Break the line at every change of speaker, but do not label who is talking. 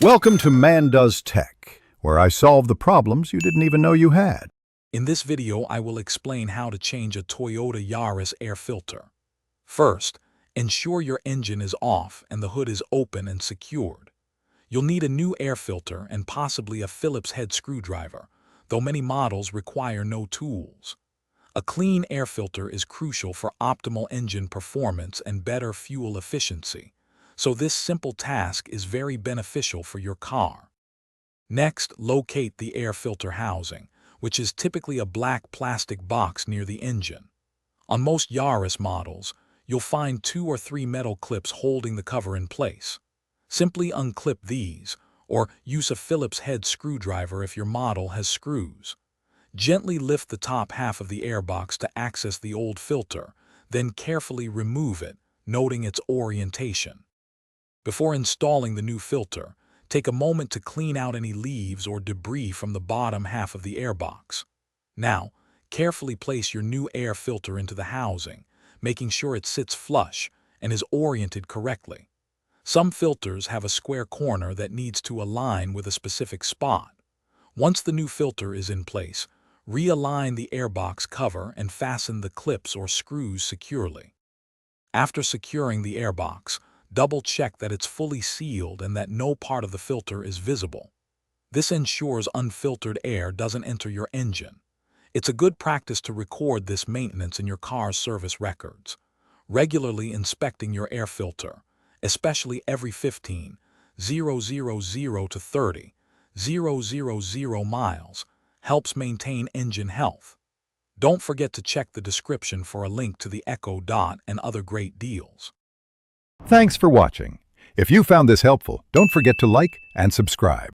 Welcome to Man Does Tech, where I solve the problems you didn't even know you had.
In this video, I will explain how to change a Toyota Yaris air filter. First, ensure your engine is off and the hood is open and secured. You'll need a new air filter and possibly a Phillips head screwdriver, though many models require no tools. A clean air filter is crucial for optimal engine performance and better fuel efficiency, so this simple task is very beneficial for your car. Next, locate the air filter housing, which is typically a black plastic box near the engine. On most Yaris models, you'll find 2 or 3 metal clips holding the cover in place. Simply unclip these, or use a Phillips head screwdriver if your model has screws. Gently lift the top half of the airbox to access the old filter, then carefully remove it, noting its orientation. Before installing the new filter, take a moment to clean out any leaves or debris from the bottom half of the airbox. Now, carefully place your new air filter into the housing, making sure it sits flush and is oriented correctly. Some filters have a square corner that needs to align with a specific spot. Once the new filter is in place, realign the airbox cover and fasten the clips or screws securely. After securing the airbox, double-check that it's fully sealed and that no part of the filter is visible. This ensures unfiltered air doesn't enter your engine. It's a good practice to record this maintenance in your car's service records. Regularly inspecting your air filter, especially every 15,000 to 30,000 miles, helps maintain engine health. Don't forget to check the description for a link to the Echo Dot and other great deals.
Thanks for watching. If you found this helpful, don't forget to like and subscribe.